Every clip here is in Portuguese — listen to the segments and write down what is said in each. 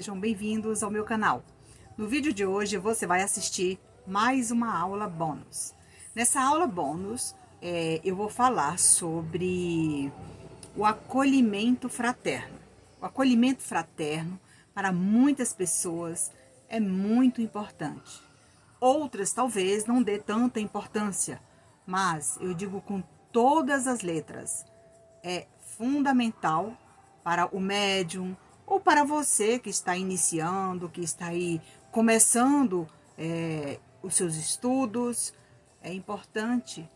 Sejam bem-vindos ao meu canal. No vídeo de hoje você vai assistir mais uma aula bônus. Nessa aula bônus eu vou falar sobre o acolhimento fraterno. O acolhimento fraterno para muitas pessoas é muito importante. Outras talvez não dê tanta importância, mas eu digo com todas as letras, é fundamental para o médium ou para você que está iniciando, que está aí começando os seus estudos. É importante,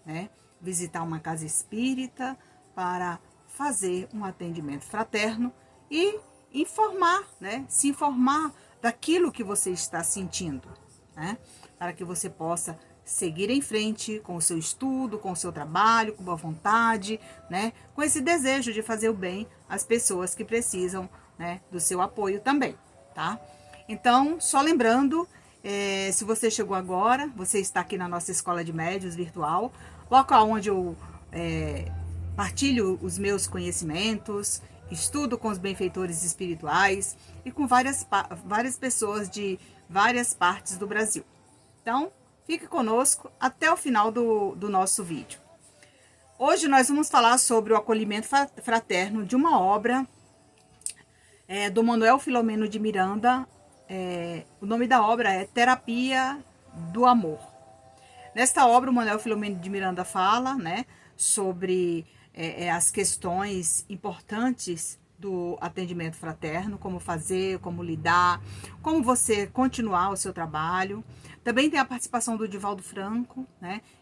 visitar uma casa espírita para fazer um atendimento fraterno e informar, se informar daquilo que você está sentindo, para que você possa seguir em frente com o seu estudo, com o seu trabalho, com boa vontade, com esse desejo de fazer o bem às pessoas que precisam, do seu apoio também, tá? Então, só lembrando, se você chegou agora, você está aqui na nossa escola de médiuns virtual, local onde eu partilho os meus conhecimentos, estudo com os benfeitores espirituais e com várias pessoas de várias partes do Brasil. Então, fique conosco até o final do nosso vídeo. Hoje nós vamos falar sobre o acolhimento fraterno de uma obra do Manuel Filomeno de Miranda. O nome da obra é Terapia do Amor. Nesta obra, o Manuel Filomeno de Miranda fala, sobre as questões importantes do atendimento fraterno, como fazer, como lidar, como você continuar o seu trabalho. Também tem a participação do Divaldo Franco,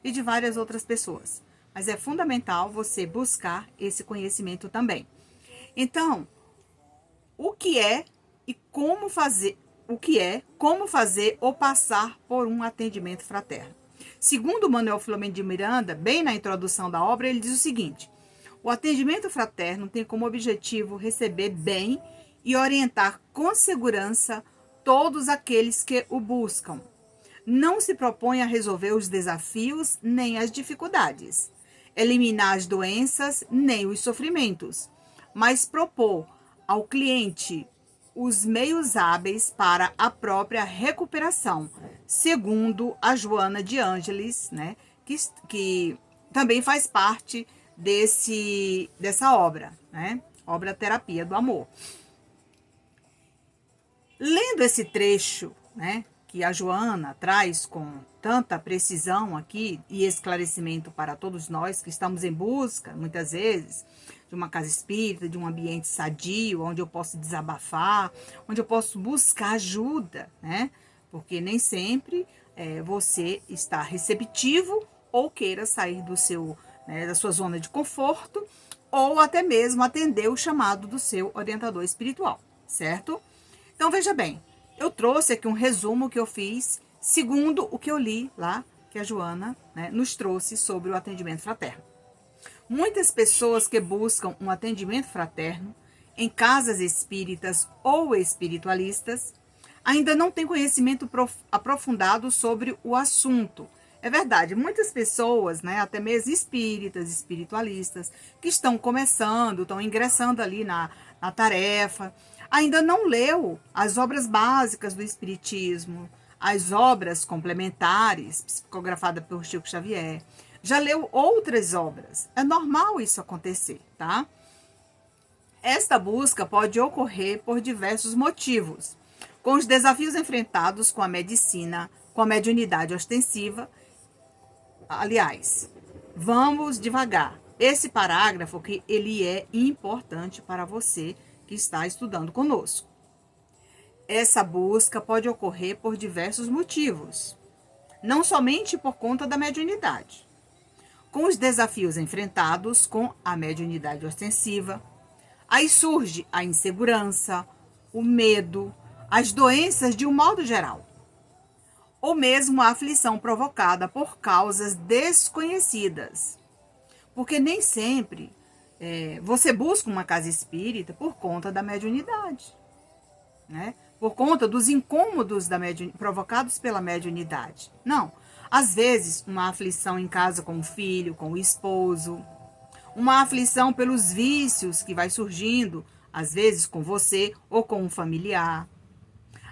e de várias outras pessoas. Mas é fundamental você buscar esse conhecimento também. Então, o que é e como fazer, como fazer ou passar por um atendimento fraterno. Segundo Manuel Filomeno de Miranda, bem na introdução da obra, ele diz o seguinte: o atendimento fraterno tem como objetivo receber bem e orientar com segurança todos aqueles que o buscam. Não se propõe a resolver os desafios nem as dificuldades, eliminar as doenças nem os sofrimentos, mas propor ao cliente os meios hábeis para a própria recuperação, segundo a Joana de Ângeles, que também faz parte dessa obra, obra Terapia do Amor. Lendo esse trecho, que a Joana traz com tanta precisão aqui e esclarecimento para todos nós que estamos em busca, muitas vezes, de uma casa espírita, de um ambiente sadio, onde eu posso desabafar, onde eu posso buscar ajuda, porque nem sempre você está receptivo ou queira sair da sua zona de conforto, ou até mesmo atender o chamado do seu orientador espiritual, certo? Então, veja bem, eu trouxe aqui um resumo que eu fiz, segundo o que eu li lá, que a Joana nos trouxe sobre o atendimento fraterno. Muitas pessoas que buscam um atendimento fraterno em casas espíritas ou espiritualistas ainda não têm conhecimento aprofundado sobre o assunto. É verdade, muitas pessoas, até mesmo espíritas, espiritualistas, que estão começando, estão ingressando ali na tarefa, ainda não leu as obras básicas do espiritismo, as obras complementares, psicografadas por Chico Xavier, já leu outras obras. É normal isso acontecer, tá? Esta busca pode ocorrer por diversos motivos, com os desafios enfrentados com a medicina, com a mediunidade ostensiva. Aliás, vamos devagar. Esse parágrafo que ele é importante para você que está estudando conosco. Essa busca pode ocorrer por diversos motivos, não somente por conta da mediunidade. Com os desafios enfrentados com a mediunidade ostensiva, aí surge a insegurança, o medo, as doenças de um modo geral, ou mesmo a aflição provocada por causas desconhecidas. Porque nem sempre você busca uma casa espírita por conta da mediunidade, por conta dos incômodos provocados pela mediunidade. Não. Às vezes, uma aflição em casa com o filho, com o esposo, uma aflição pelos vícios que vai surgindo, às vezes com você ou com um familiar,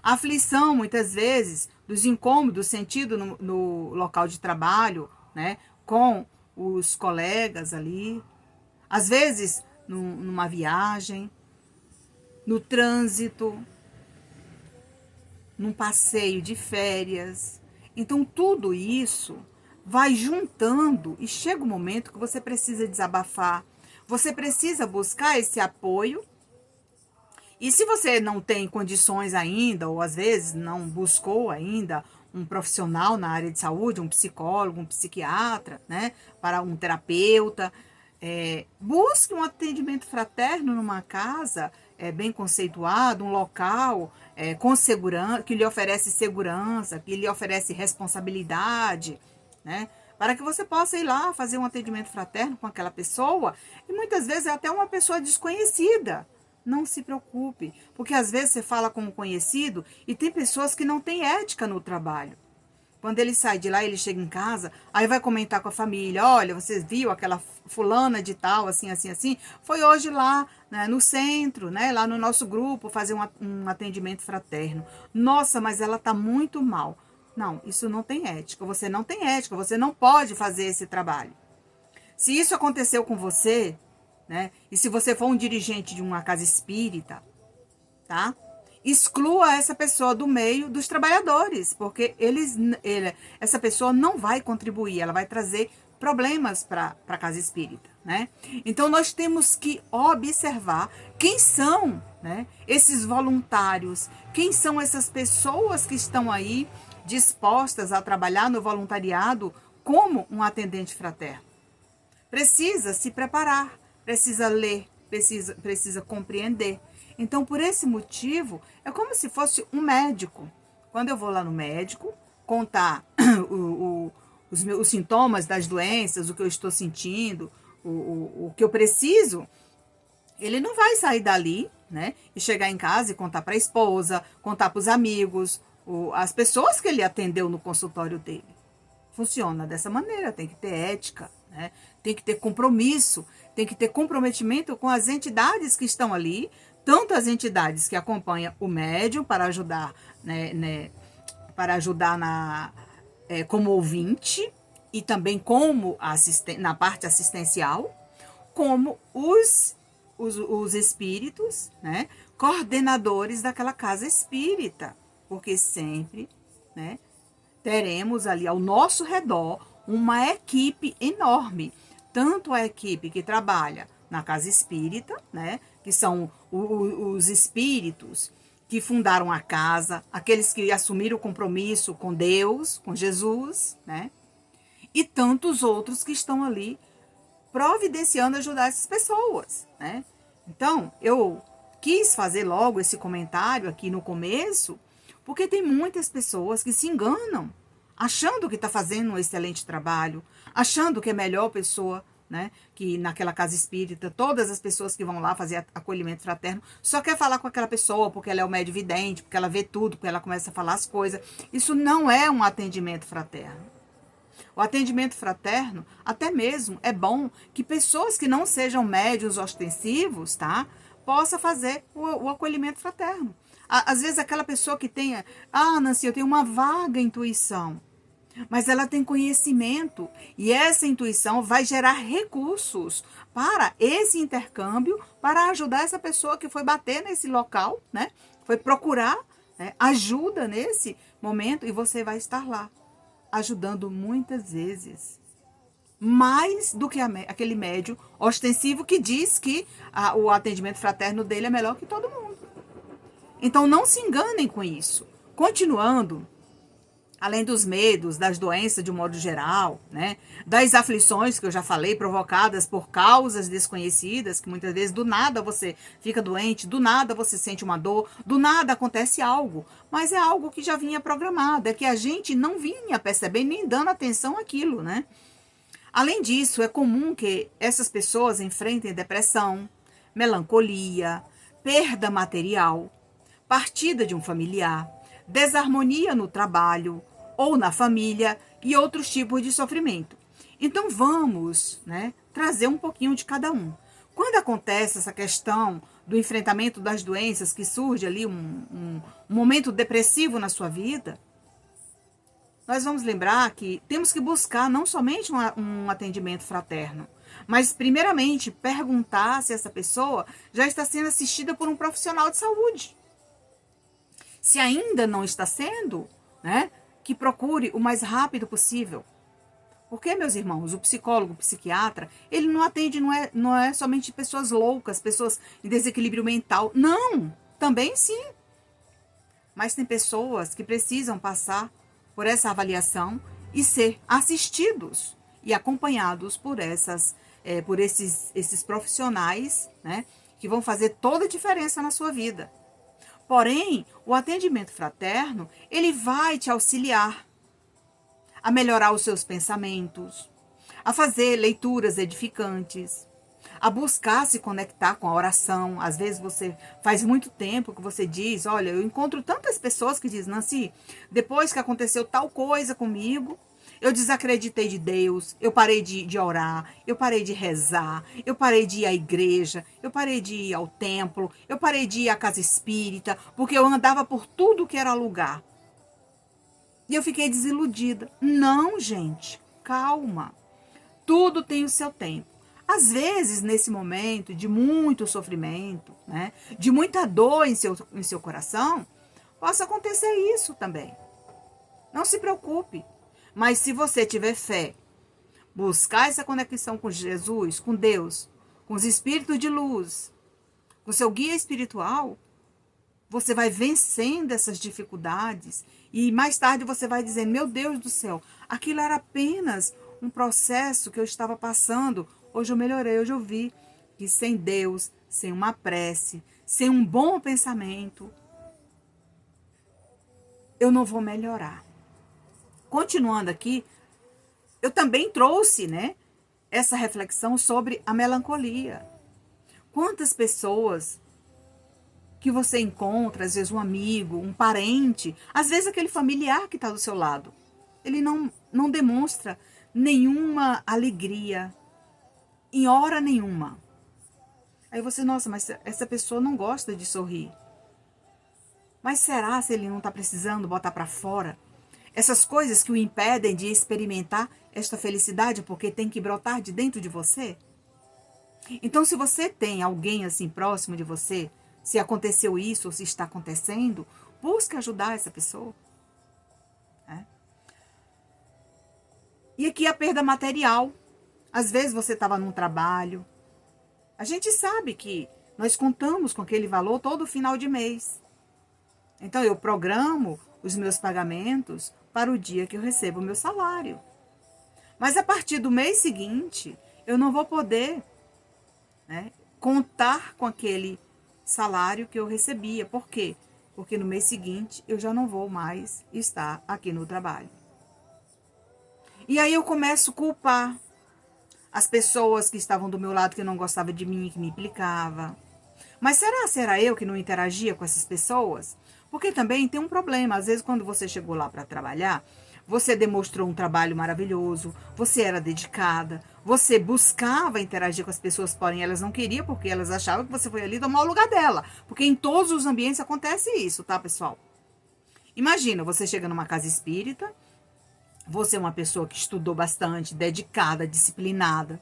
A aflição, muitas vezes, dos incômodos sentidos no local de trabalho, né? Com os colegas ali. Às vezes, numa viagem, no trânsito, num passeio de férias. Então, tudo isso vai juntando e chega um momento que você precisa desabafar. Você precisa buscar esse apoio. E se você não tem condições ainda, ou às vezes não buscou ainda um profissional na área de saúde, um psicólogo, um psiquiatra, né, para um terapeuta, busque um atendimento fraterno numa casa bem conceituado, um local com segurança, que lhe oferece segurança, que lhe oferece responsabilidade, né, para que você possa ir lá fazer um atendimento fraterno com aquela pessoa, e muitas vezes é até uma pessoa desconhecida. Não se preocupe, porque às vezes você fala com um conhecido e tem pessoas que não têm ética no trabalho. Quando ele sai de lá, ele chega em casa, aí vai comentar com a família, olha, você viu aquela fulana de tal, assim, assim, assim, foi hoje lá, né, no centro, né, lá no nosso grupo, fazer um atendimento fraterno. Nossa, mas ela tá muito mal. Não, isso não tem ética, você não tem ética, você não pode fazer esse trabalho. Se isso aconteceu com você, né? E se você for um dirigente de uma casa espírita, tá? Exclua essa pessoa do meio dos trabalhadores, porque essa pessoa não vai contribuir, ela vai trazer problemas para a casa espírita, né? Então nós temos que observar quem são, né, esses voluntários, quem são essas pessoas que estão aí dispostas a trabalhar no voluntariado como um atendente fraterno. Precisa se preparar, precisa ler, precisa compreender. Então, por esse motivo, é como se fosse um médico. Quando eu vou lá no médico, contar os sintomas das doenças, o que eu estou sentindo, o que eu preciso, ele não vai sair dali, né, e chegar em casa e contar para a esposa, contar para os amigos, as pessoas que ele atendeu no consultório dele. Funciona dessa maneira, tem que ter ética, né? Tem que ter compromisso, tem que ter comprometimento com as entidades que estão ali, tanto as entidades que acompanham o médium para ajudar, para ajudar como ouvinte e também como na parte assistencial, como os espíritos, né, coordenadores daquela casa espírita, porque sempre, né, teremos ali ao nosso redor uma equipe enorme, tanto a equipe que trabalha na casa espírita, né, que são os espíritos que fundaram a casa, aqueles que assumiram o compromisso com Deus, com Jesus, né, e tantos outros que estão ali providenciando ajudar essas pessoas, né. Então, eu quis fazer logo esse comentário aqui no começo, porque tem muitas pessoas que se enganam, achando que está fazendo um excelente trabalho, achando que é melhor pessoa, né, que naquela casa espírita, todas as pessoas que vão lá fazer acolhimento fraterno, só quer falar com aquela pessoa porque ela é o médium vidente, porque ela vê tudo, porque ela começa a falar as coisas. Isso não é um atendimento fraterno. O atendimento fraterno, até mesmo, é bom que pessoas que não sejam médiuns ostensivos, tá, possa fazer o acolhimento fraterno. Às vezes aquela pessoa que tenha, Nancy, eu tenho uma vaga intuição, mas ela tem conhecimento e essa intuição vai gerar recursos para esse intercâmbio, para ajudar essa pessoa que foi bater nesse local, né? Foi procurar, né, ajuda nesse momento, e você vai estar lá, ajudando muitas vezes. Mais do que aquele médium ostensivo que diz que o atendimento fraterno dele é melhor que todo mundo. Então, não se enganem com isso. Continuando, além dos medos, das doenças de um modo geral, né, das aflições que eu já falei, provocadas por causas desconhecidas, que muitas vezes do nada você fica doente, do nada você sente uma dor, do nada acontece algo, mas é algo que já vinha programado, é que a gente não vinha percebendo nem dando atenção àquilo, né? Além disso, é comum que essas pessoas enfrentem depressão, melancolia, perda material, partida de um familiar, desarmonia no trabalho ou na família e outros tipos de sofrimento. Então vamos, né, trazer um pouquinho de cada um. Quando acontece essa questão do enfrentamento das doenças, que surge ali um momento depressivo na sua vida, nós vamos lembrar que temos que buscar não somente um atendimento fraterno, mas primeiramente perguntar se essa pessoa já está sendo assistida por um profissional de saúde. Se ainda não está sendo, né, que procure o mais rápido possível. Porque, meus irmãos, o psicólogo, o psiquiatra, ele não atende, não é somente pessoas loucas, pessoas em desequilíbrio mental. Não, também sim. Mas tem pessoas que precisam passar por essa avaliação e ser assistidos e acompanhados por esses profissionais, né, que vão fazer toda a diferença na sua vida. Porém, o atendimento fraterno, ele vai te auxiliar a melhorar os seus pensamentos, a fazer leituras edificantes, a buscar se conectar com a oração. Às vezes você faz muito tempo que você diz, olha, eu encontro tantas pessoas que dizem, Nancy, depois que aconteceu tal coisa comigo, eu desacreditei de Deus, eu parei de orar, eu parei de rezar, eu parei de ir à igreja, eu parei de ir ao templo, eu parei de ir à casa espírita, porque eu andava por tudo que era lugar. E eu fiquei desiludida. Não, gente, calma. Tudo tem o seu tempo. Às vezes, nesse momento de muito sofrimento, né, de muita dor em seu coração, possa acontecer isso também. Não se preocupe. Mas se você tiver fé, buscar essa conexão com Jesus, com Deus, com os espíritos de luz, com seu guia espiritual, você vai vencendo essas dificuldades e mais tarde você vai dizer, meu Deus do céu, aquilo era apenas um processo que eu estava passando. Hoje eu melhorei, hoje eu vi que sem Deus, sem uma prece, sem um bom pensamento, eu não vou melhorar. Continuando aqui, eu também trouxe, né, essa reflexão sobre a melancolia. Quantas pessoas que você encontra, às vezes um amigo, um parente, às vezes aquele familiar que está do seu lado, ele não demonstra nenhuma alegria, em hora nenhuma. Aí você, nossa, mas essa pessoa não gosta de sorrir. Mas será se ele não está precisando botar para fora essas coisas que o impedem de experimentar esta felicidade, porque tem que brotar de dentro de você? Então, se você tem alguém assim próximo de você, se aconteceu isso ou se está acontecendo, busque ajudar essa pessoa. E aqui a perda material. Às vezes você estava num trabalho. A gente sabe que nós contamos com aquele valor todo final de mês. Então eu programo os meus pagamentos para o dia que eu recebo o meu salário. Mas a partir do mês seguinte, eu não vou poder, né, contar com aquele salário que eu recebia. Por quê? Porque no mês seguinte eu já não vou mais estar aqui no trabalho. E aí eu começo a culpar as pessoas que estavam do meu lado, que não gostavam de mim, que me implicava. Mas será eu que não interagia com essas pessoas? Porque também tem um problema. Às vezes, quando você chegou lá para trabalhar, você demonstrou um trabalho maravilhoso, você era dedicada, você buscava interagir com as pessoas, porém elas não queriam, porque elas achavam que você foi ali tomar o lugar dela. Porque em todos os ambientes acontece isso, tá, pessoal? Imagina, você chega numa casa espírita, você é uma pessoa que estudou bastante, dedicada, disciplinada.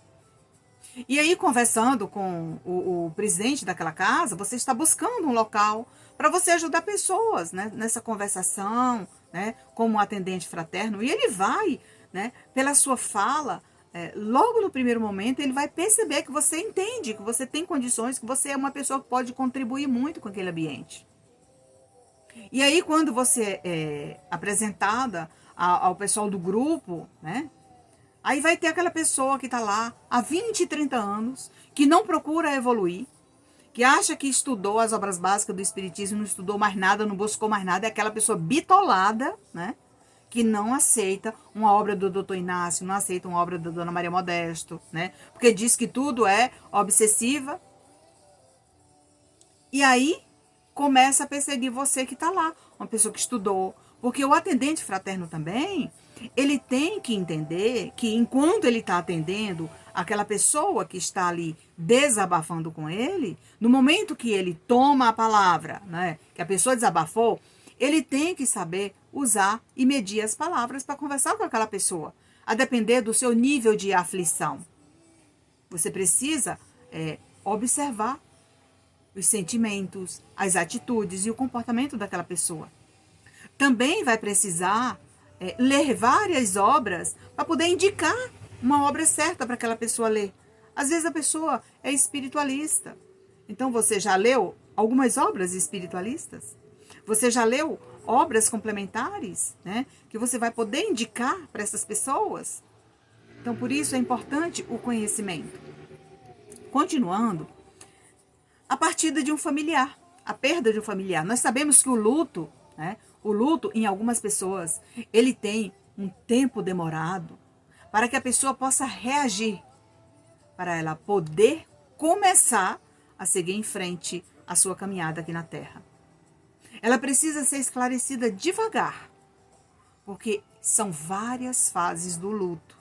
E aí, conversando com o presidente daquela casa, você está buscando um local para você ajudar pessoas, né, nessa conversação, né, como um atendente fraterno. E ele vai, né, pela sua fala, logo no primeiro momento, ele vai perceber que você entende, que você tem condições, que você é uma pessoa que pode contribuir muito com aquele ambiente. E aí, quando você é apresentada ao pessoal do grupo, né? Aí vai ter aquela pessoa que está lá há 20, 30 anos, que não procura evoluir, que acha que estudou as obras básicas do Espiritismo, não estudou mais nada, não buscou mais nada, é aquela pessoa bitolada, né? Que não aceita uma obra do Dr. Inácio, não aceita uma obra da Dona Maria Modesto, né? Porque diz que tudo é obsessiva. E aí começa a perseguir você que está lá, uma pessoa que estudou. Porque o atendente fraterno também, ele tem que entender que enquanto ele está atendendo aquela pessoa que está ali desabafando com ele, no momento que ele toma a palavra, né, que a pessoa desabafou, ele tem que saber usar e medir as palavras para conversar com aquela pessoa, a depender do seu nível de aflição. Você precisa observar os sentimentos, as atitudes e o comportamento daquela pessoa. Também vai precisar ler várias obras para poder indicar uma obra certa para aquela pessoa ler. Às vezes a pessoa é espiritualista. Então você já leu algumas obras espiritualistas? Você já leu obras complementares, né, que você vai poder indicar para essas pessoas? Então por isso é importante o conhecimento. Continuando, a partida de um familiar, a perda de um familiar. Nós sabemos que o luto, né, em algumas pessoas, ele tem um tempo demorado para que a pessoa possa reagir, para ela poder começar a seguir em frente a sua caminhada aqui na Terra. Ela precisa ser esclarecida devagar, porque são várias fases do luto.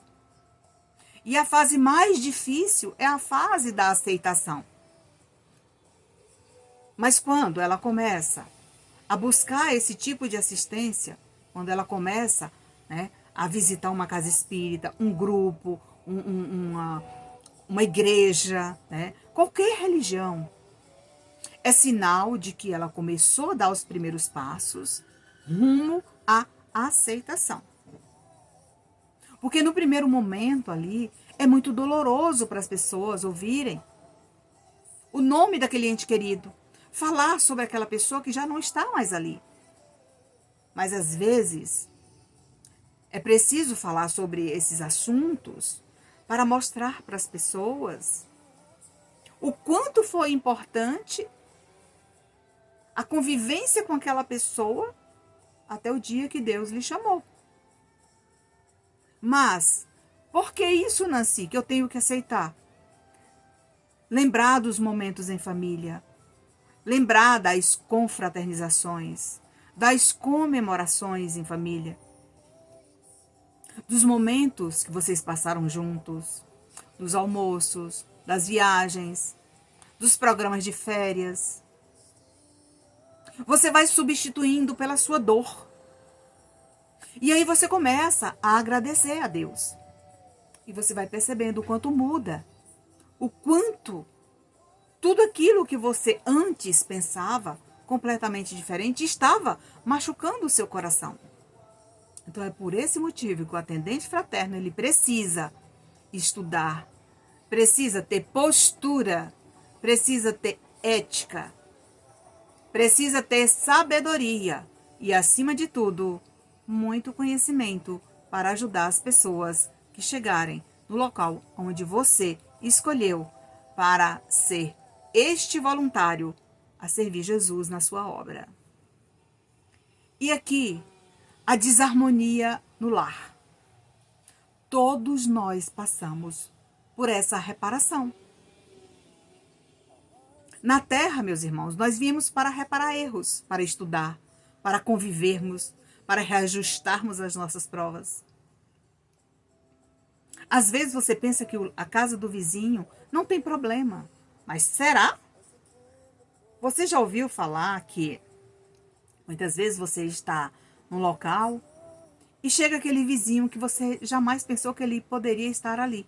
E a fase mais difícil é a fase da aceitação. Mas quando ela começa a buscar esse tipo de assistência, quando ela começa, né, a visitar uma casa espírita, um grupo, uma igreja, né, qualquer religião, é sinal de que ela começou a dar os primeiros passos rumo à aceitação. Porque no primeiro momento ali, é muito doloroso para as pessoas ouvirem o nome daquele ente querido, falar sobre aquela pessoa que já não está mais ali. Mas às vezes é preciso falar sobre esses assuntos para mostrar para as pessoas o quanto foi importante a convivência com aquela pessoa até o dia que Deus lhe chamou. Mas, por que isso, Nancy, que eu tenho que aceitar? Lembrar dos momentos em família, lembrar das confraternizações, das comemorações em família, dos momentos que vocês passaram juntos, dos almoços, das viagens, dos programas de férias. Você vai substituindo pela sua dor. E aí você começa a agradecer a Deus. E você vai percebendo o quanto muda, o quanto tudo aquilo que você antes pensava completamente diferente estava machucando o seu coração. Então é por esse motivo que o atendente fraterno ele precisa estudar, precisa ter postura, precisa ter ética, precisa ter sabedoria e, acima de tudo, muito conhecimento para ajudar as pessoas que chegarem no local onde você escolheu para ser este voluntário a servir Jesus na sua obra. E aqui, a desarmonia no lar. Todos nós passamos por essa reparação. Na Terra, meus irmãos, nós viemos para reparar erros, para estudar, para convivermos, para reajustarmos as nossas provas. Às vezes você pensa que a casa do vizinho não tem problema, mas será? Você já ouviu falar que muitas vezes você está num local e chega aquele vizinho que você jamais pensou que ele poderia estar ali.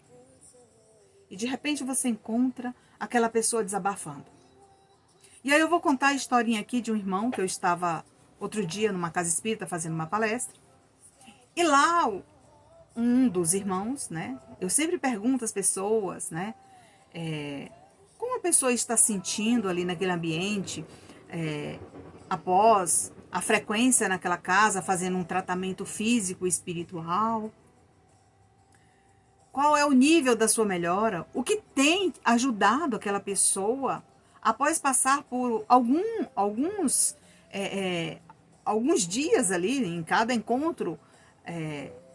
E de repente você encontra aquela pessoa desabafando. E aí eu vou contar a historinha aqui de um irmão que eu estava outro dia numa casa espírita fazendo uma palestra. E lá um dos irmãos, né? Eu sempre pergunto às pessoas, né? Como a pessoa está sentindo ali naquele ambiente após a frequência naquela casa, fazendo um tratamento físico e espiritual. Qual é o nível da sua melhora? O que tem ajudado aquela pessoa após passar por alguns dias ali, em cada encontro,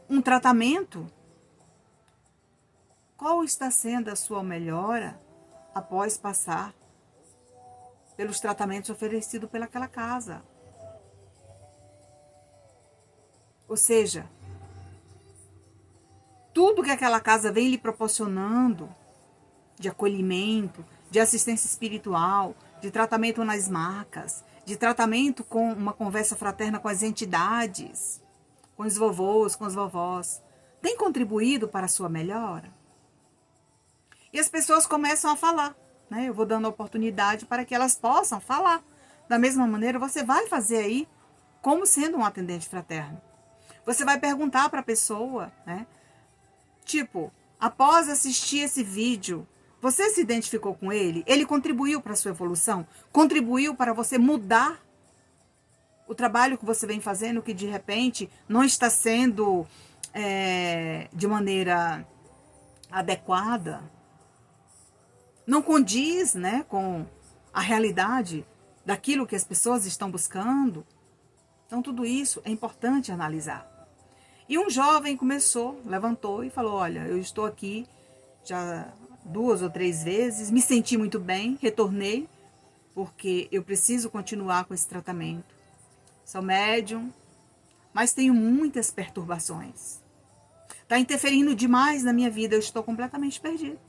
um tratamento? Qual está sendo a sua melhora após passar pelos tratamentos oferecidos pelaquela casa? Ou seja, tudo que aquela casa vem lhe proporcionando de acolhimento, de assistência espiritual, de tratamento nas marcas, de tratamento com uma conversa fraterna com as entidades, com os vovôs, com as vovós, tem contribuído para a sua melhora? E as pessoas começam a falar, né? Eu vou dando oportunidade para que elas possam falar. Da mesma maneira, você vai fazer aí como sendo um atendente fraterno. Você vai perguntar para a pessoa, né? Tipo, após assistir esse vídeo, você se identificou com ele? Ele contribuiu para a sua evolução? Contribuiu para você mudar o trabalho que você vem fazendo, que de repente não está sendo de maneira adequada? Não condiz, né, com a realidade daquilo que as pessoas estão buscando? Então, tudo isso é importante analisar. E um jovem levantou e falou, olha, eu estou aqui já 2 ou 3 vezes, me senti muito bem, retornei, porque eu preciso continuar com esse tratamento. Sou médium, mas tenho muitas perturbações. Está interferindo demais na minha vida, eu estou completamente perdido.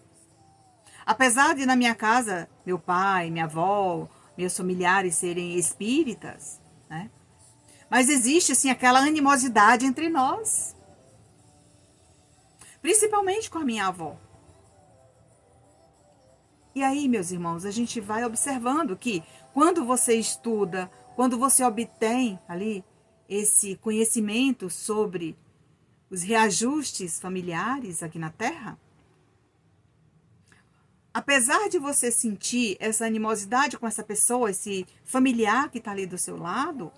Apesar de na minha casa, meu pai, minha avó, meus familiares serem espíritas, né? Mas existe, assim, aquela animosidade entre nós. Principalmente com a minha avó. E aí, meus irmãos, a gente vai observando que quando você estuda, quando você obtém ali esse conhecimento sobre os reajustes familiares aqui na Terra, apesar de você sentir essa animosidade com essa pessoa, esse familiar que está ali do seu lado,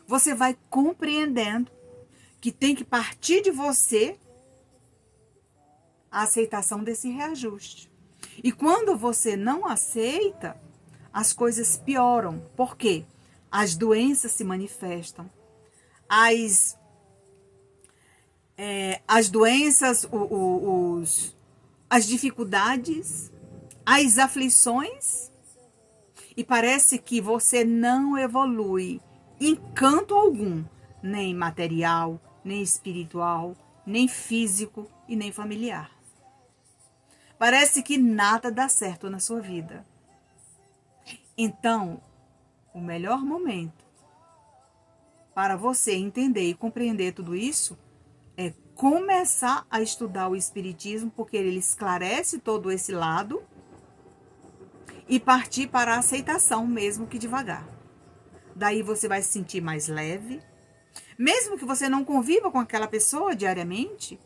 você vai compreendendo que tem que partir de você a aceitação desse reajuste. E quando você não aceita, as coisas pioram. Por quê? As doenças se manifestam. As doenças, as dificuldades, as aflições. E parece que você não evolui em canto algum, nem material, nem espiritual, nem físico e nem familiar. Parece que nada dá certo na sua vida. Então, o melhor momento para você entender e compreender tudo isso é começar a estudar o Espiritismo, porque ele esclarece todo esse lado, e partir para a aceitação, mesmo que devagar. Daí você vai se sentir mais leve, mesmo que você não conviva com aquela pessoa diariamente,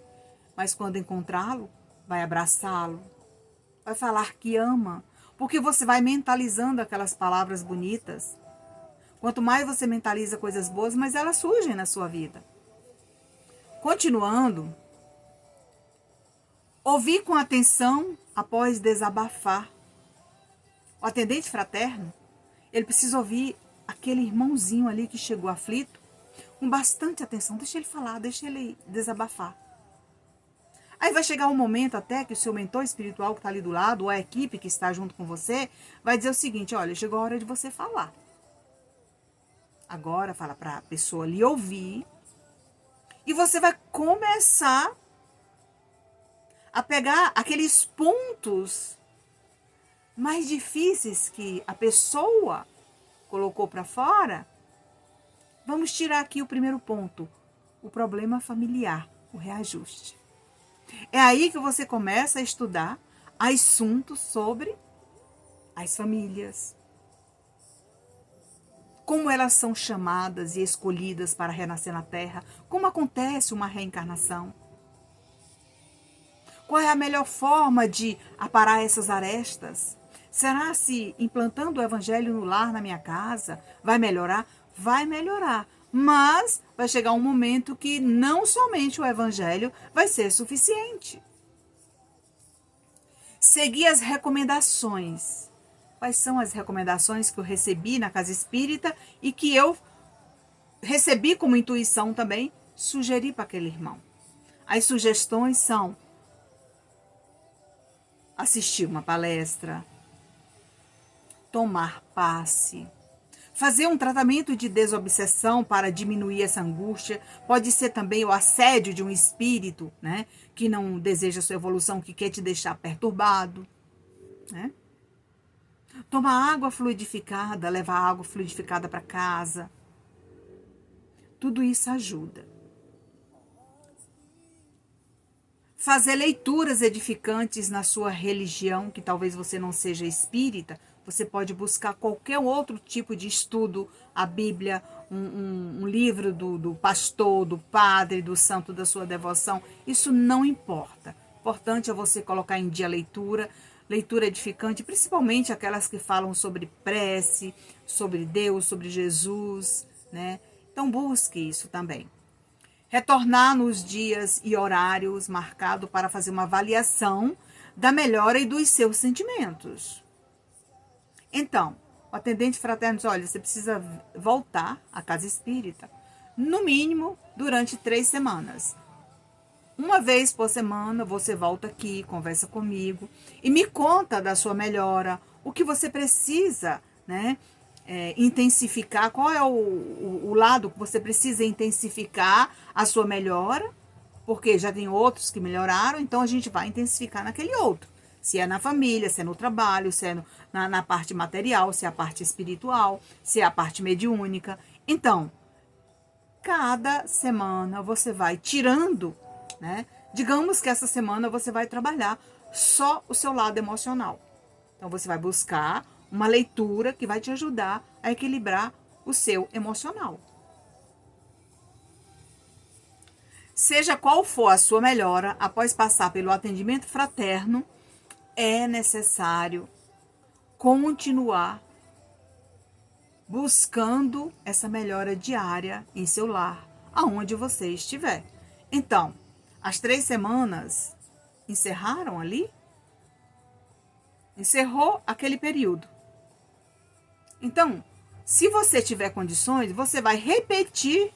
mas quando encontrá-lo, vai abraçá-lo, vai falar que ama, porque você vai mentalizando aquelas palavras bonitas. Quanto mais você mentaliza coisas boas, mais elas surgem na sua vida. Continuando, ouvir com atenção após desabafar. O atendente fraterno, ele precisa ouvir aquele irmãozinho ali que chegou aflito com bastante atenção. Deixa ele falar, deixa ele desabafar. Aí vai chegar um momento até que o seu mentor espiritual que está ali do lado, ou a equipe que está junto com você, vai dizer o seguinte, olha, chegou a hora de você falar. Agora fala para a pessoa lhe ouvir e você vai começar a pegar aqueles pontos mais difíceis que a pessoa colocou para fora. Vamos tirar aqui o primeiro ponto, o problema familiar, o reajuste. É aí que você começa a estudar assuntos sobre as famílias, como elas são chamadas e escolhidas para renascer na Terra, como acontece uma reencarnação. Qual é a melhor forma de aparar essas arestas? Será se implantando o evangelho no lar, na minha casa, vai melhorar? Vai melhorar. Mas vai chegar um momento que não somente o evangelho vai ser suficiente. Seguir as recomendações. Quais são as recomendações que eu recebi na casa espírita e que eu recebi como intuição também, sugeri para aquele irmão? As sugestões são assistir uma palestra, tomar passe, Fazer um tratamento de desobsessão para diminuir essa angústia. Pode ser também o assédio de um espírito, né, que não deseja a sua evolução, que quer te deixar perturbado, né? Tomar água fluidificada, levar água fluidificada para casa. Tudo isso ajuda. Fazer leituras edificantes na sua religião, que talvez você não seja espírita, você pode buscar qualquer outro tipo de estudo, a Bíblia, um livro do pastor, do padre, do santo da sua devoção. Isso não importa. O importante é você colocar em dia a leitura edificante, principalmente aquelas que falam sobre prece, sobre Deus, sobre Jesus, né? Então busque isso também. Retornar nos dias e horários marcados para fazer uma avaliação da melhora e dos seus sentimentos. Então, o atendente fraterno diz, olha, você precisa voltar à casa espírita, no mínimo durante 3 semanas. Uma vez por semana, você volta aqui, conversa comigo e me conta da sua melhora, o que você precisa, né, intensificar, qual é o lado que você precisa intensificar a sua melhora, porque já tem outros que melhoraram, então a gente vai intensificar naquele outro. Se é na família, se é no trabalho, se é na parte material, se é a parte espiritual, se é a parte mediúnica. Então, cada semana você vai tirando, né? Digamos que essa semana você vai trabalhar só o seu lado emocional. Então, você vai buscar uma leitura que vai te ajudar a equilibrar o seu emocional. Seja qual for a sua melhora, após passar pelo atendimento fraterno, é necessário continuar buscando essa melhora diária em seu lar, aonde você estiver. Então, as 3 semanas encerraram ali? Encerrou aquele período. Então, se você tiver condições, você vai repetir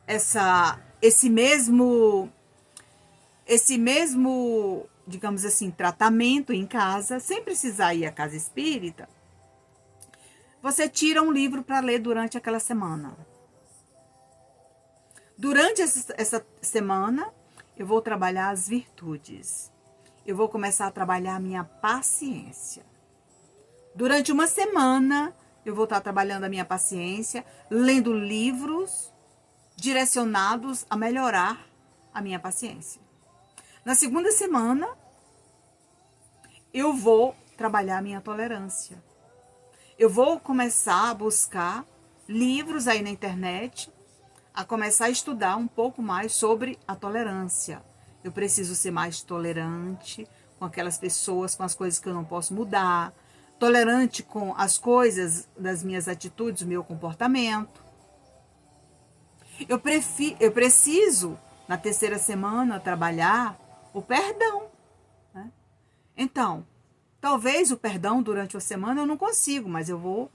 esse mesmo, digamos assim, tratamento em casa, sem precisar ir à casa espírita. Você tira um livro para ler durante aquela semana. Durante essa semana, eu vou trabalhar as virtudes. Eu vou começar a trabalhar a minha paciência. Durante uma semana, eu vou estar trabalhando a minha paciência, lendo livros direcionados a melhorar a minha paciência. Na segunda semana, eu vou trabalhar a minha tolerância. Eu vou começar a buscar livros aí na internet, a começar a estudar um pouco mais sobre a tolerância. Eu preciso ser mais tolerante com aquelas pessoas, com as coisas que eu não posso mudar, tolerante com as coisas das minhas atitudes, o meu comportamento. Eu preciso, na terceira semana, trabalhar o perdão, né? Então, talvez o perdão durante a semana eu não consigo, mas eu vou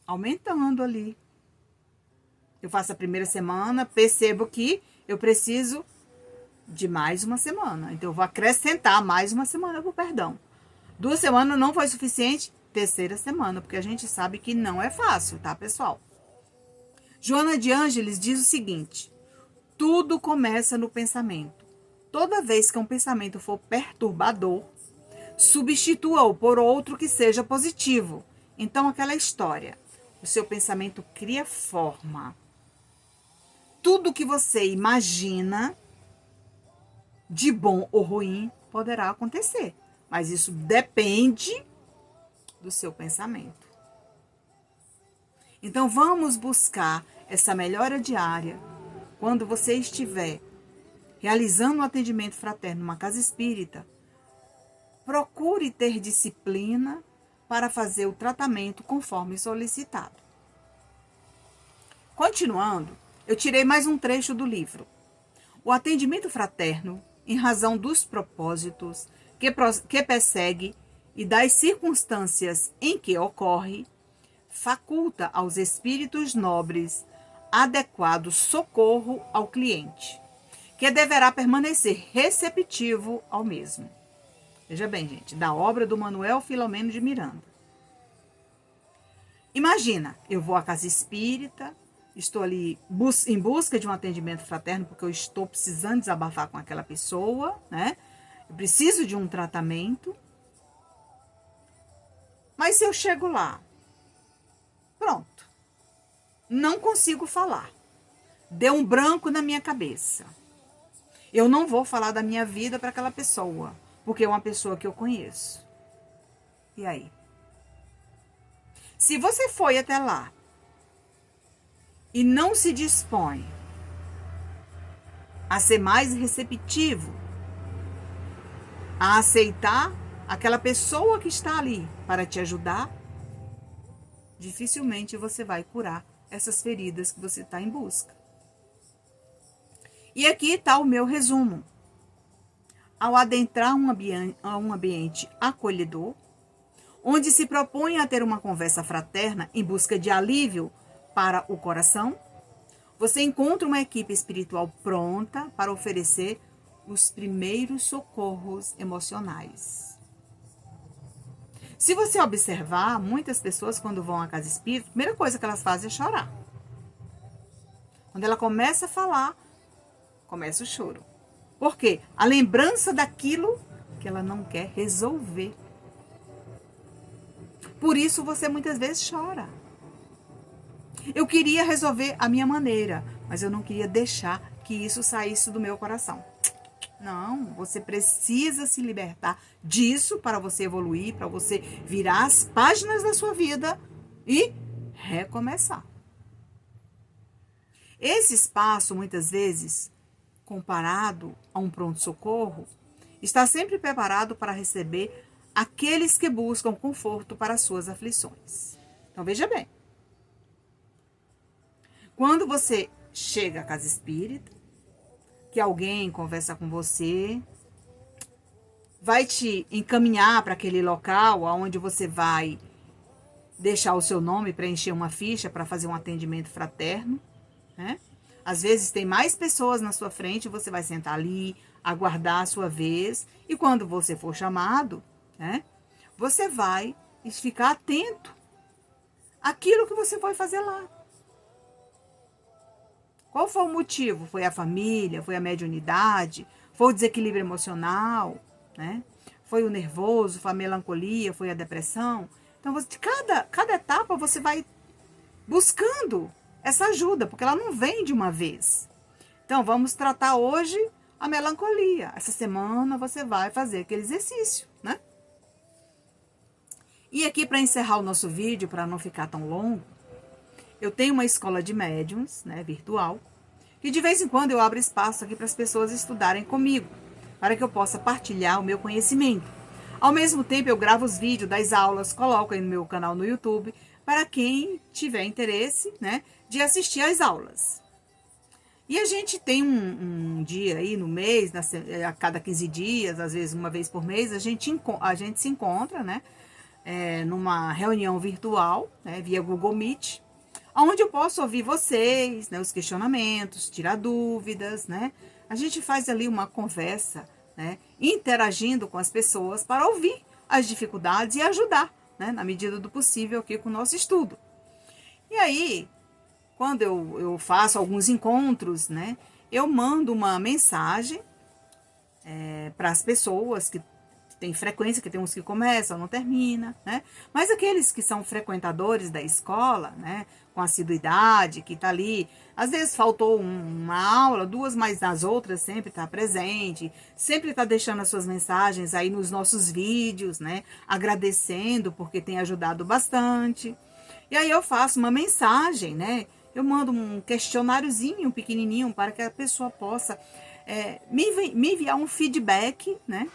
aumentando ali. Eu faço a primeira semana, percebo que eu preciso de mais uma semana. Então, eu vou acrescentar mais uma semana para o perdão. 2 semanas não foi suficiente, terceira semana, porque a gente sabe que não é fácil, tá, pessoal? Joana de Ângeles diz o seguinte: tudo começa no pensamento. Toda vez que um pensamento for perturbador, substitua-o por outro que seja positivo. Então, aquela história, o seu pensamento cria forma. Tudo que você imagina, de bom ou ruim, poderá acontecer. Mas isso depende do seu pensamento. Então, vamos buscar essa melhora diária. Quando você estiver realizando um atendimento fraterno numa casa espírita, procure ter disciplina para fazer o tratamento conforme solicitado. Continuando, eu tirei mais um trecho do livro. O atendimento fraterno, em razão dos propósitos que persegue e das circunstâncias em que ocorre, faculta aos espíritos nobres adequado socorro ao cliente, que deverá permanecer receptivo ao mesmo. Veja bem, gente, da obra do Manuel Filomeno de Miranda. Imagina, eu vou à casa espírita, estou ali em busca de um atendimento fraterno, porque eu estou precisando desabafar com aquela pessoa, né? Eu preciso de um tratamento. Mas se eu chego lá, pronto, não consigo falar. Deu um branco na minha cabeça. Eu não vou falar da minha vida para aquela pessoa, porque é uma pessoa que eu conheço. E aí? Se você foi até lá e não se dispõe a ser mais receptivo, a aceitar aquela pessoa que está ali para te ajudar, dificilmente você vai curar essas feridas que você está em busca. E aqui está o meu resumo. Ao adentrar um ambiente acolhedor, onde se propõe a ter uma conversa fraterna em busca de alívio para o coração, você encontra uma equipe espiritual pronta para oferecer os primeiros socorros emocionais. Se você observar, muitas pessoas quando vão à casa espírita, a primeira coisa que elas fazem é chorar. Quando ela começa a falar, começa o choro. Por quê? A lembrança daquilo que ela não quer resolver. Por isso você muitas vezes chora. Eu queria resolver a minha maneira, mas eu não queria deixar que isso saísse do meu coração. Não, você precisa se libertar disso para você evoluir, para você virar as páginas da sua vida e recomeçar. Esse espaço, muitas vezes, comparado a um pronto-socorro, está sempre preparado para receber aqueles que buscam conforto para as suas aflições. Então, veja bem. Quando você chega à casa espírita, que alguém conversa com você, vai te encaminhar para aquele local onde você vai deixar o seu nome, preencher uma ficha para fazer um atendimento fraterno, né? Às vezes tem mais pessoas na sua frente, você vai sentar ali, aguardar a sua vez, e quando você for chamado, né, você vai ficar atento àquilo que você foi fazer lá. Qual foi o motivo? Foi a família? Foi a mediunidade? Foi o desequilíbrio emocional? Né? Foi o nervoso? Foi a melancolia? Foi a depressão? Então, cada etapa você vai buscando essa ajuda, porque ela não vem de uma vez. Então, vamos tratar hoje a melancolia. Essa semana você vai fazer aquele exercício, né? E aqui, para encerrar o nosso vídeo, para não ficar tão longo, eu tenho uma escola de médiuns, né, virtual, e de vez em quando eu abro espaço aqui para as pessoas estudarem comigo, para que eu possa partilhar o meu conhecimento. Ao mesmo tempo, eu gravo os vídeos das aulas, coloco aí no meu canal no YouTube, para quem tiver interesse, né, de assistir às aulas. E a gente tem um dia aí no mês, a cada 15 dias, às vezes uma vez por mês, a gente se encontra, né, numa reunião virtual, né, via Google Meet, onde eu posso ouvir vocês, né, os questionamentos, tirar dúvidas, né? A gente faz ali uma conversa, né, interagindo com as pessoas para ouvir as dificuldades e ajudar, né, na medida do possível aqui com o nosso estudo. E aí, quando eu faço alguns encontros, né, eu mando uma mensagem para as pessoas que tem frequência, que tem uns que começam, não termina, né? Mas aqueles que são frequentadores da escola, né, com assiduidade, que tá ali, às vezes faltou uma aula, duas, mas nas outras sempre tá presente, sempre tá deixando as suas mensagens aí nos nossos vídeos, né, agradecendo porque tem ajudado bastante. E aí eu faço uma mensagem, né, eu mando um questionáriozinho pequenininho para que a pessoa possa me enviar um feedback, né,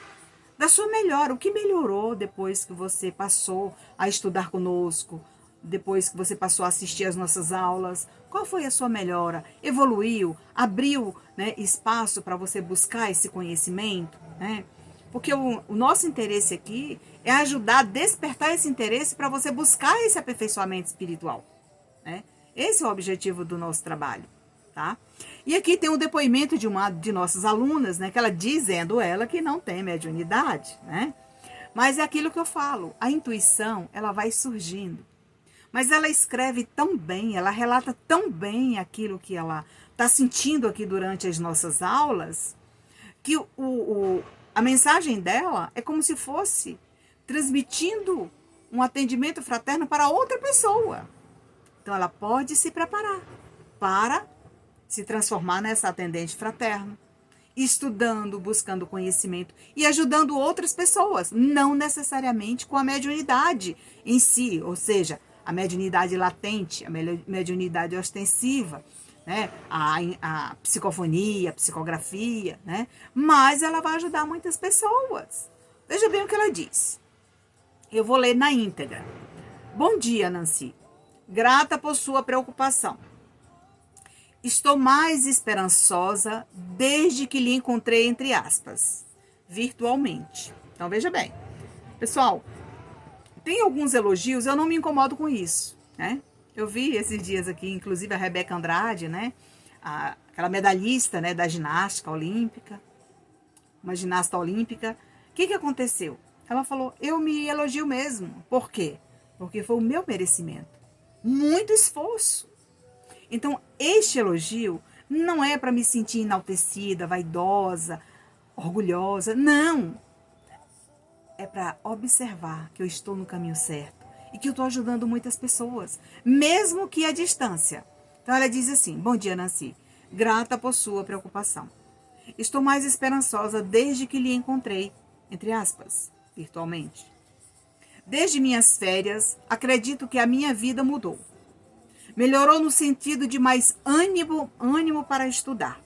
da sua melhora, o que melhorou depois que você passou a estudar conosco, depois que você passou a assistir às nossas aulas, qual foi a sua melhora? Evoluiu? Abriu, né, espaço para você buscar esse conhecimento? Né? Porque o nosso interesse aqui é ajudar a despertar esse interesse para você buscar esse aperfeiçoamento espiritual. Né? Esse é o objetivo do nosso trabalho. tá? E aqui tem um depoimento de uma de nossas alunas, né, que ela dizendo ela que não tem mediunidade, né? Mas é aquilo que eu falo, a intuição, ela vai surgindo. Mas ela escreve tão bem, ela relata tão bem aquilo que ela está sentindo aqui durante as nossas aulas, que a mensagem dela é como se fosse transmitindo um atendimento fraterno para outra pessoa. Então ela pode se preparar para se transformar nessa atendente fraterna, estudando, buscando conhecimento e ajudando outras pessoas, não necessariamente com a mediunidade em si, ou seja, a mediunidade latente, a mediunidade ostensiva, né? A psicofonia, a psicografia, né? Mas ela vai ajudar muitas pessoas. Veja bem o que ela diz. Eu vou ler na íntegra. Bom dia, Nancy. Grata por sua preocupação. Estou mais esperançosa desde que lhe encontrei, entre aspas, virtualmente. Então, veja bem. Pessoal, tem alguns elogios, eu não me incomodo com isso, né? Eu vi esses dias aqui, inclusive a Rebeca Andrade, né? Aquela medalhista, né, da ginástica olímpica, uma ginasta olímpica. O que aconteceu? Ela falou, eu me elogio mesmo. Por quê? Porque foi o meu merecimento. Muito esforço. Então, este elogio não é para me sentir enaltecida, vaidosa, orgulhosa. Não. É para observar que eu estou no caminho certo e que eu estou ajudando muitas pessoas, mesmo que à distância. Então, ela diz assim, bom dia, Nancy. Grata por sua preocupação. Estou mais esperançosa desde que lhe encontrei, entre aspas, virtualmente. Desde minhas férias, acredito que a minha vida mudou. Melhorou no sentido de mais ânimo para estudar,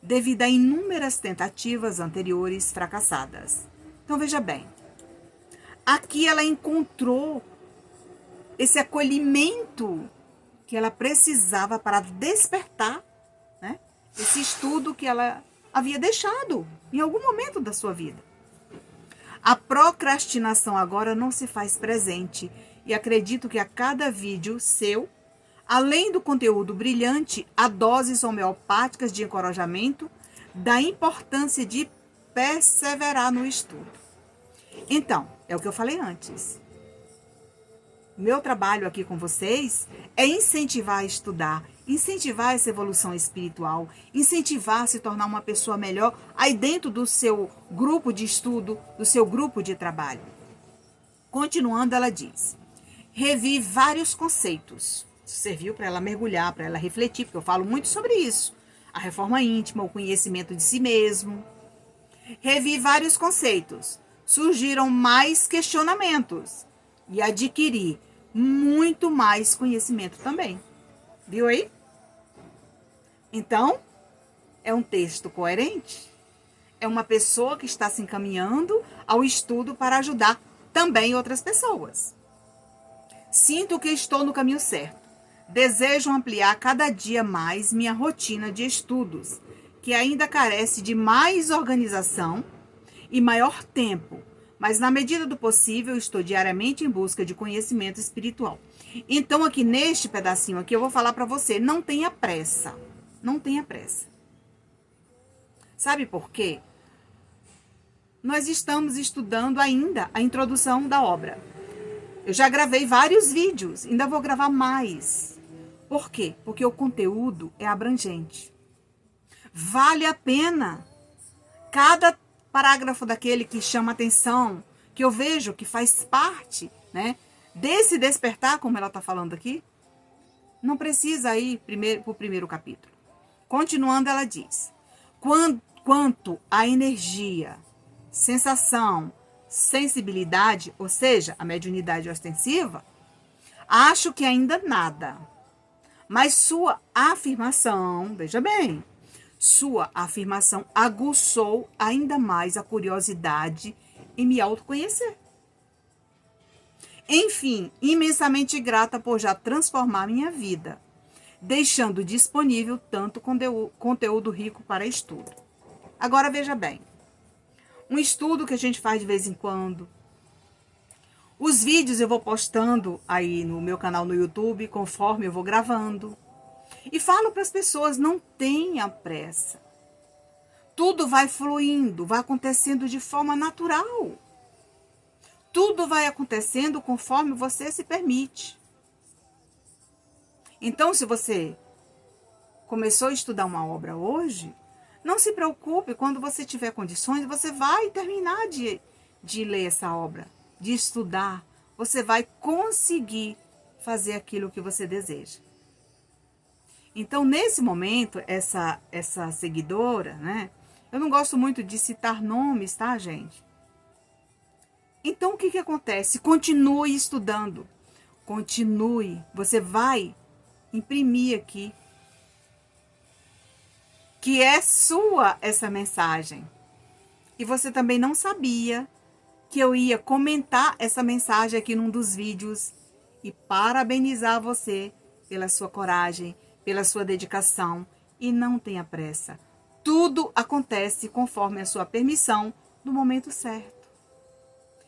devido a inúmeras tentativas anteriores fracassadas. Então, veja bem, aqui ela encontrou esse acolhimento que ela precisava para despertar, né, esse estudo que ela havia deixado em algum momento da sua vida. A procrastinação agora não se faz presente e acredito que a cada vídeo seu, além do conteúdo brilhante, há doses homeopáticas de encorajamento da importância de perseverar no estudo. Então, é o que eu falei antes. Meu trabalho aqui com vocês é incentivar a estudar, incentivar essa evolução espiritual, incentivar a se tornar uma pessoa melhor aí dentro do seu grupo de estudo, do seu grupo de trabalho. Continuando, ela diz, revi vários conceitos. Serviu para ela mergulhar, para ela refletir, porque eu falo muito sobre isso. A reforma íntima, o conhecimento de si mesmo. Revi vários conceitos. Surgiram mais questionamentos. E adquiri muito mais conhecimento também. Viu aí? Então, é um texto coerente. É uma pessoa que está se encaminhando ao estudo para ajudar também outras pessoas. Sinto que estou no caminho certo. Desejo ampliar cada dia mais minha rotina de estudos, que ainda carece de mais organização e maior tempo, mas na medida do possível estou diariamente em busca de conhecimento espiritual. Então aqui neste pedacinho aqui eu vou falar para você, não tenha pressa, não tenha pressa. Sabe por quê? Nós estamos estudando ainda a introdução da obra. Eu já gravei vários vídeos, ainda vou gravar mais. Por quê? Porque o conteúdo é abrangente. Vale a pena. Cada parágrafo daquele que chama atenção, que eu vejo que faz parte, né, desse despertar, como ela está falando aqui, não precisa ir para o primeiro capítulo. Continuando, ela diz, quanto à energia, sensação, sensibilidade, ou seja, a mediunidade ostensiva, acho que ainda nada. Mas sua afirmação, veja bem, sua afirmação aguçou ainda mais a curiosidade em me autoconhecer. Enfim, imensamente grata por já transformar minha vida, deixando disponível tanto conteúdo rico para estudo. Agora veja bem, um estudo que a gente faz de vez em quando. Os vídeos eu vou postando aí no meu canal no YouTube, conforme eu vou gravando. E falo para as pessoas, não tenha pressa. Tudo vai fluindo, vai acontecendo de forma natural. Tudo vai acontecendo conforme você se permite. Então, se você começou a estudar uma obra hoje, não se preocupe, quando você tiver condições, você vai terminar de ler essa obra, de estudar. Você vai conseguir fazer aquilo que você deseja. Então, nesse momento, essa seguidora, né? Eu não gosto muito de citar nomes, tá, gente? Então, o que acontece? Continue estudando. Continue. Você vai imprimir aqui que é sua essa mensagem. E você também não sabia que eu ia comentar essa mensagem aqui num dos vídeos e parabenizar você pela sua coragem, pela sua dedicação. E não tenha pressa. Tudo acontece conforme a sua permissão no momento certo.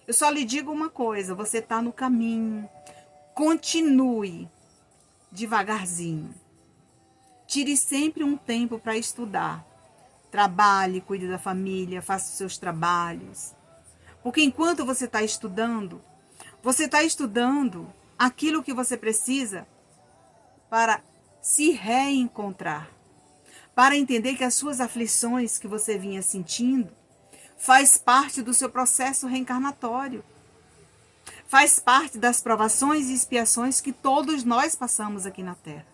Eu só lhe digo uma coisa, você está no caminho. Continue devagarzinho. Tire sempre um tempo para estudar. Trabalhe, cuide da família, faça os seus trabalhos. Porque enquanto você está estudando aquilo que você precisa para se reencontrar. Para entender que as suas aflições que você vinha sentindo faz parte do seu processo reencarnatório. Faz parte das provações e expiações que todos nós passamos aqui na Terra.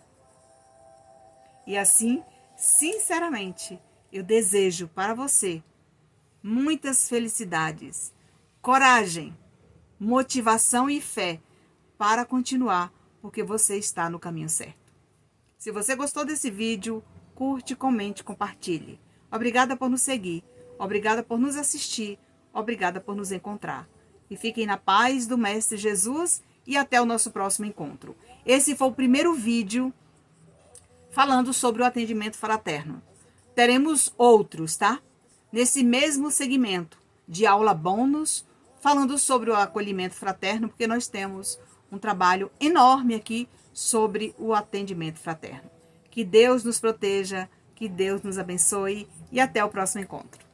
E assim, sinceramente, eu desejo para você muitas felicidades, coragem, motivação e fé para continuar, porque você está no caminho certo. Se você gostou desse vídeo, curte, comente, compartilhe. Obrigada por nos seguir, obrigada por nos assistir, obrigada por nos encontrar. E fiquem na paz do Mestre Jesus e até o nosso próximo encontro. Esse foi o primeiro vídeo falando sobre o atendimento fraterno. Teremos outros, tá? Nesse mesmo segmento de aula bônus, falando sobre o acolhimento fraterno, porque nós temos um trabalho enorme aqui sobre o atendimento fraterno. Que Deus nos proteja, que Deus nos abençoe e até o próximo encontro.